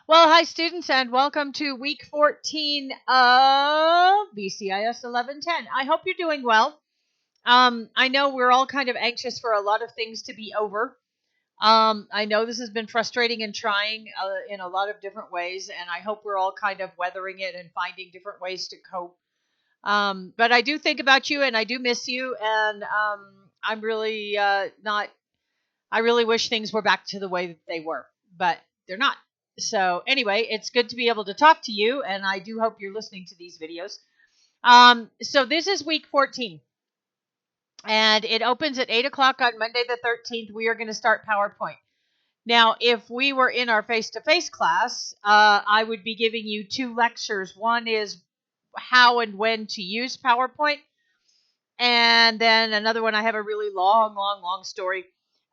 Well, hi students, and welcome to week 14 of BCIS 1110. I hope you're doing well. I know we're all kind of anxious for a lot of things to be over. I know this has been frustrating and trying in a lot of different ways, and I hope we're all kind of weathering it and finding different ways to cope. But I do think about you, and I do miss you, and I'm really not. I really wish things were back to the way that they were, but they're not. So anyway, it's good to be able to talk to you, and I do hope you're listening to these videos. So this is week 14, and it opens at 8 o'clock on Monday the 13th. We are going to start PowerPoint. Now, if we were in our face-to-face class, I would be giving you two lectures. One is how and when to use PowerPoint, and then another one, I have a really long story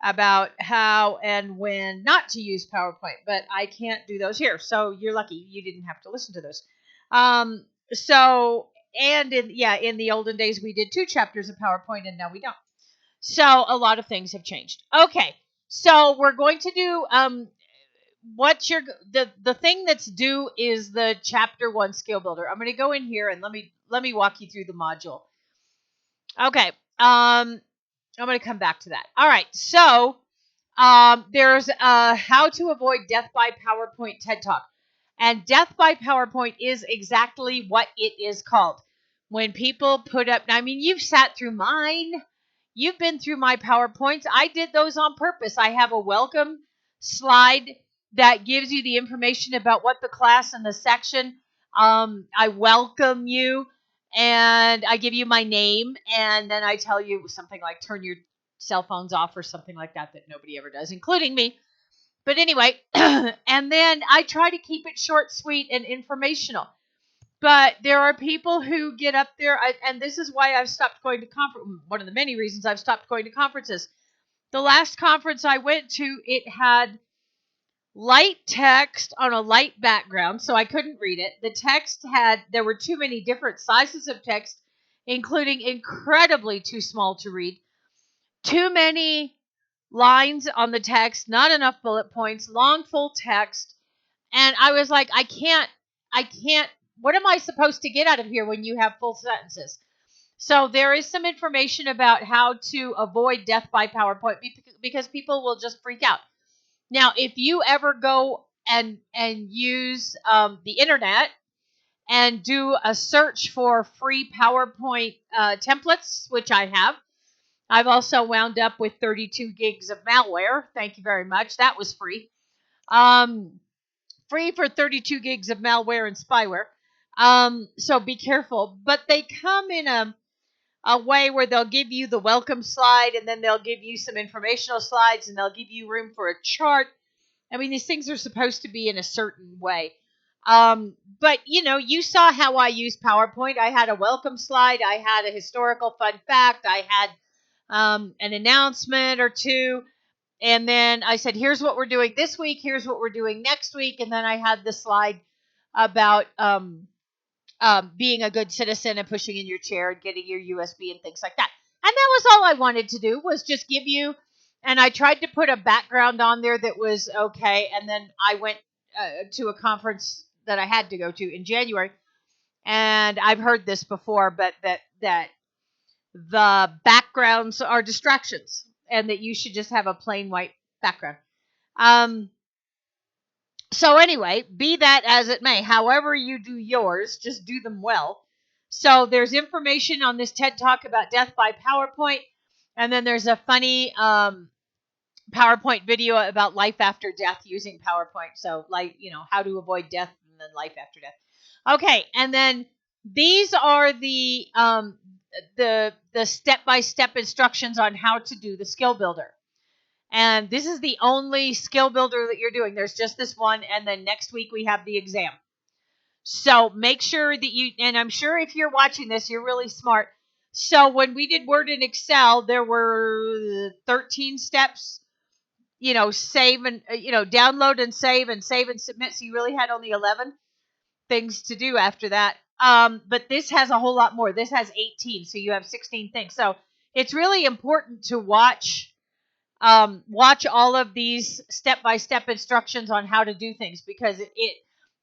about how and when not to use PowerPoint, but I can't do those here. So you're lucky you didn't have to listen to those. And in the olden days, we did 2 chapters of PowerPoint, and now we don't. So a lot of things have changed. Okay, so we're going to do the thing that's due is the chapter 1 skill builder. I'm going to go in here and let me walk you through the module. Okay. I'm going to come back to that. All right. So there's how to avoid death by PowerPoint TED Talk. And death by PowerPoint is exactly what it is called. When people put up, I mean, you've sat through mine. You've been through my PowerPoints. I did those on purpose. I have a welcome slide that gives you the information about what the class and the section. I welcome you. And I give you my name, and then I tell you something like turn your cell phones off or something like that nobody ever does, including me. But anyway, and then I try to keep it short, sweet, and informational. But there are people who get up there, and this is why I've stopped going to conferences. One of the many reasons I've stopped going to conferences. The last conference I went to, it had light text on a light background, so I couldn't read it. The text there were too many different sizes of text, including incredibly too small to read. Too many lines on the text, not enough bullet points, long full text. And I was like, I can't, what am I supposed to get out of here when you have full sentences? So there is some information about how to avoid death by PowerPoint because people will just freak out. Now, if you ever go and use the internet and do a search for free PowerPoint templates, which I have, I've also wound up with 32 gigs of malware. Thank you very much. That was free. Free for 32 gigs of malware and spyware. So be careful. But they come in a way where they'll give you the welcome slide, and then they'll give you some informational slides, and they'll give you room for a chart. I mean, these things are supposed to be in a certain way. But, you saw how I use PowerPoint. I had a welcome slide. I had a historical fun fact. I had an announcement or two. And then I said, here's what we're doing this week. Here's what we're doing next week. And then I had the slide about being a good citizen and pushing in your chair and getting your USB and things like that. And that was all I wanted to do, was just give you, and I tried to put a background on there that was okay. And then I went to a conference that I had to go to in January. And I've heard this before, but that the backgrounds are distractions and that you should just have a plain white background. So anyway, be that as it may, however you do yours, just do them well. So there's information on this TED Talk about death by PowerPoint, and then there's a funny PowerPoint video about life after death using PowerPoint. So how to avoid death and then life after death. Okay, and then these are the step-by-step instructions on how to do the skill builder. And this is the only skill builder that you're doing. There's just this one, and then next week we have the exam. So make sure that and I'm sure if you're watching this, you're really smart. So when we did Word and Excel, there were 13 steps, save and, download and save and submit. So you really had only 11 things to do after that. But this has a whole lot more. This has 18, so you have 16 things. So it's really important to watch watch all of these step-by-step instructions on how to do things, because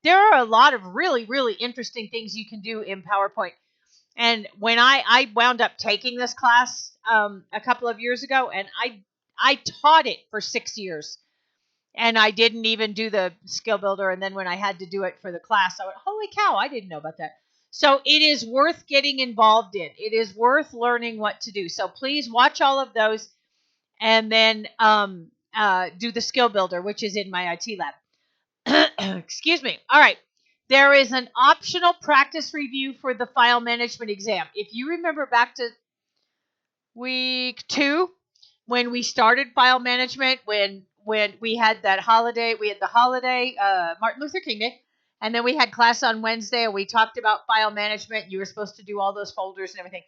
there are a lot of really, really interesting things you can do in PowerPoint. And when I wound up taking this class a couple of years ago, and I taught it for 6 years, and I didn't even do the skill builder. And then when I had to do it for the class, I went, holy cow, I didn't know about that. So it is worth getting involved in. It is worth learning what to do. So please watch all of those, and then do the skill builder, which is in my IT lab. Excuse me. All right. There is an optional practice review for the file management exam. If you remember back to week 2, when we started file management, when we had that holiday, Martin Luther King Day, and then we had class on Wednesday, and we talked about file management. You were supposed to do all those folders and everything.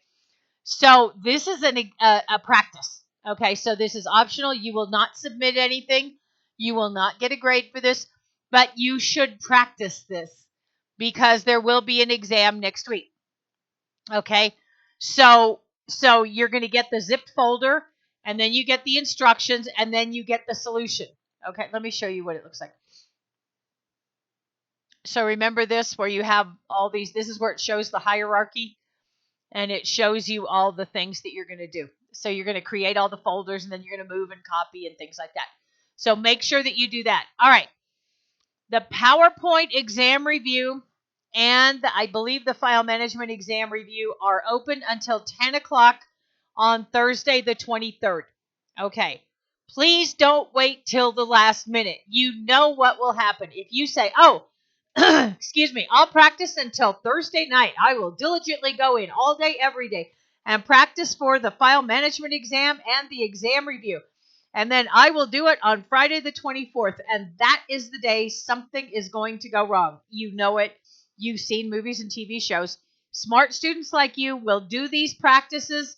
So this is a practice. Okay, so this is optional. You will not submit anything. You will not get a grade for this, but you should practice this because there will be an exam next week. Okay, so you're going to get the zipped folder, and then you get the instructions, and then you get the solution. Okay, let me show you what it looks like. So remember this, where you have all these, this is where it shows the hierarchy, and it shows you all the things that you're going to do. So you're going to create all the folders, and then you're going to move and copy and things like that. So make sure that you do that. All right. The PowerPoint exam review and I believe the file management exam review are open until 10 o'clock on Thursday the 23rd. Okay. Please don't wait till the last minute. You know what will happen. If you say, oh, excuse me, I'll practice until Thursday night. I will diligently go in all day, every day, and practice for the file management exam and the exam review. And then I will do it on Friday the 24th. And that is the day something is going to go wrong. You know it. You've seen movies and TV shows. Smart students like you will do these practices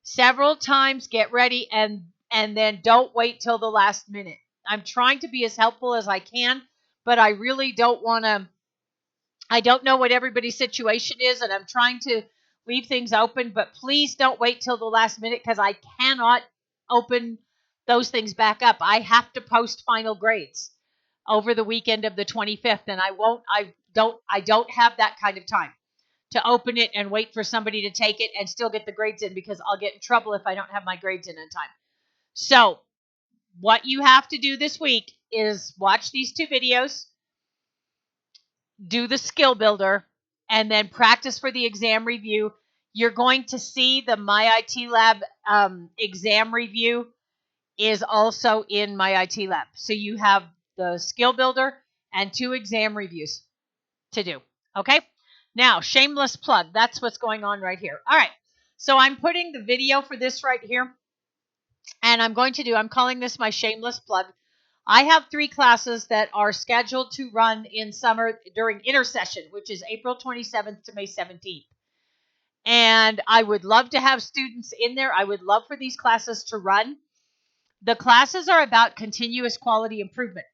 several times, get ready, and then don't wait till the last minute. I'm trying to be as helpful as I can, but I really don't want to. I don't know what everybody's situation is, and I'm trying to leave things open, but please don't wait till the last minute, because I cannot open those things back up. I have to post final grades over the weekend of the 25th, and I don't have that kind of time to open it and wait for somebody to take it and still get the grades in, because I'll get in trouble if I don't have my grades in time. So what you have to do this week is watch these 2 videos, do the skill builder, and then practice for the exam review. You're going to see the My IT Lab exam review is also in My IT Lab. So you have the skill builder and 2 exam reviews to do. Okay? Now, shameless plug. That's what's going on right here. All right. So I'm putting the video for this right here. And I'm calling this my shameless plug. I have 3 classes that are scheduled to run in summer during intersession, which is April 27th to May 17th. And I would love to have students in there. I would love for these classes to run. The classes are about continuous quality improvement.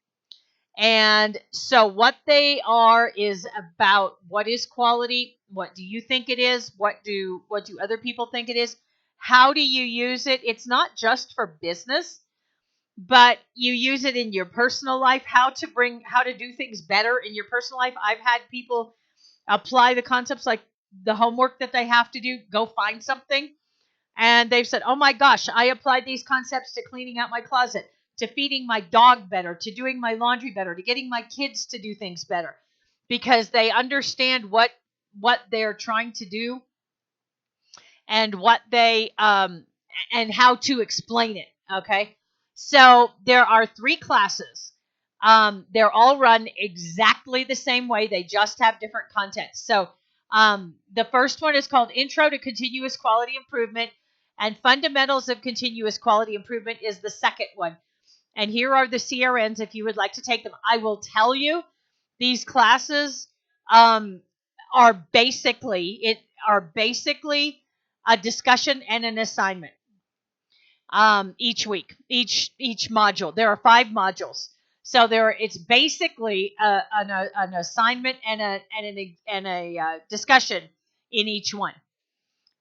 And so what they are is about what is quality, what do you think it is, what do other people think it is, how do you use it? It's not just for business, but you use it in your personal life, how to do things better in your personal life. I've had people apply the concepts, like the homework that they have to do, go find something. And they've said, oh my gosh, I applied these concepts to cleaning out my closet, to feeding my dog better, to doing my laundry better, to getting my kids to do things better, because they understand what they're trying to do and what they and how to explain it. Okay. So there are 3 classes. They're all run exactly the same way. They just have different content. So the first one is called Intro to Continuous Quality Improvement, and Fundamentals of Continuous Quality Improvement is the second one. And here are the CRNs if you would like to take them. I will tell you, these classes are basically a discussion and an assignment each week, each module. There are 5 modules. So it's basically an assignment and a discussion in each one.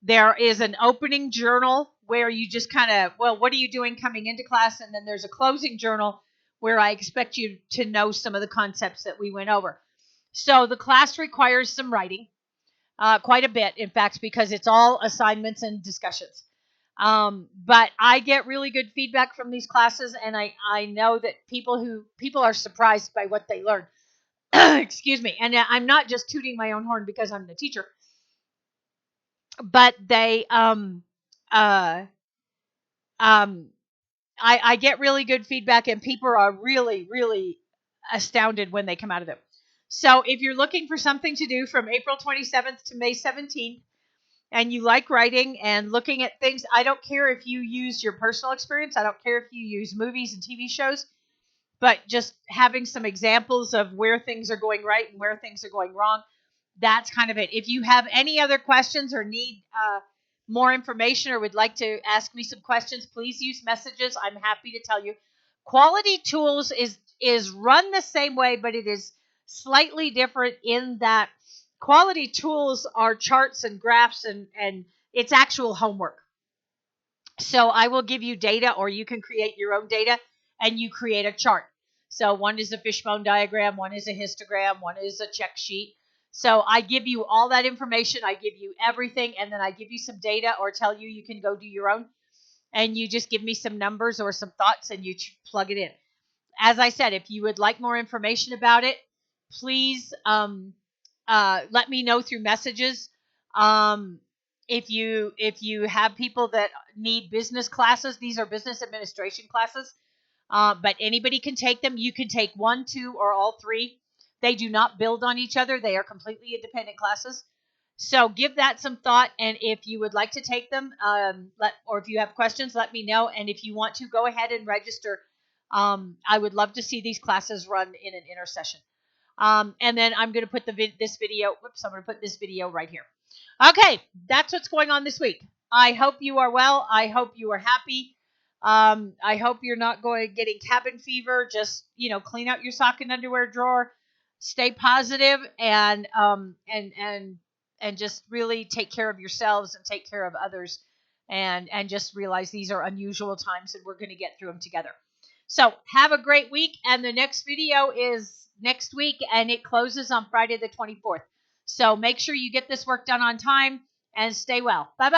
There is an opening journal where you just kind of, well, what are you doing coming into class? And then there's a closing journal where I expect you to know some of the concepts that we went over. So the class requires some writing, quite a bit, in fact, because it's all assignments and discussions. But I get really good feedback from these classes, and I know that people are surprised by what they learn. Excuse me. And I'm not just tooting my own horn because I'm the teacher, but I get really good feedback, and people are really, really astounded when they come out of them. So if you're looking for something to do from April 27th to May 17th, and you like writing and looking at things, I don't care if you use your personal experience. I don't care if you use movies and TV shows, but just having some examples of where things are going right and where things are going wrong. That's kind of it. If you have any other questions or need more information or would like to ask me some questions, please use messages. I'm happy to tell you. Quality Tools is run the same way, but it is slightly different in that Quality Tools are charts and graphs and it's actual homework. So I will give you data, or you can create your own data and you create a chart. So one is a fishbone diagram, one is a histogram, one is a check sheet. So I give you all that information. I give you everything, and then I give you some data or tell you you can go do your own. And you just give me some numbers or some thoughts and you plug it in. As I said, if you would like more information about it, please let me know through messages. If you have people that need business classes, these are business administration classes, but anybody can take them. You can take 1, 2, or all 3. They do not build on each other. They are completely independent classes. So give that some thought, and if you would like to take them, or if you have questions, let me know. And if you want to, go ahead and register. I would love to see these classes run in an intersession. And then I'm going to put this video. Whoops, I'm going to put this video right here. Okay, that's what's going on this week. I hope you are well. I hope you are happy. I hope you're not getting cabin fever. Just clean out your sock and underwear drawer. Stay positive and just really take care of yourselves and take care of others, and just realize these are unusual times and we're going to get through them together. So have a great week, and the next video is next week, and it closes on Friday the 24th. So make sure you get this work done on time and stay well. Bye-bye.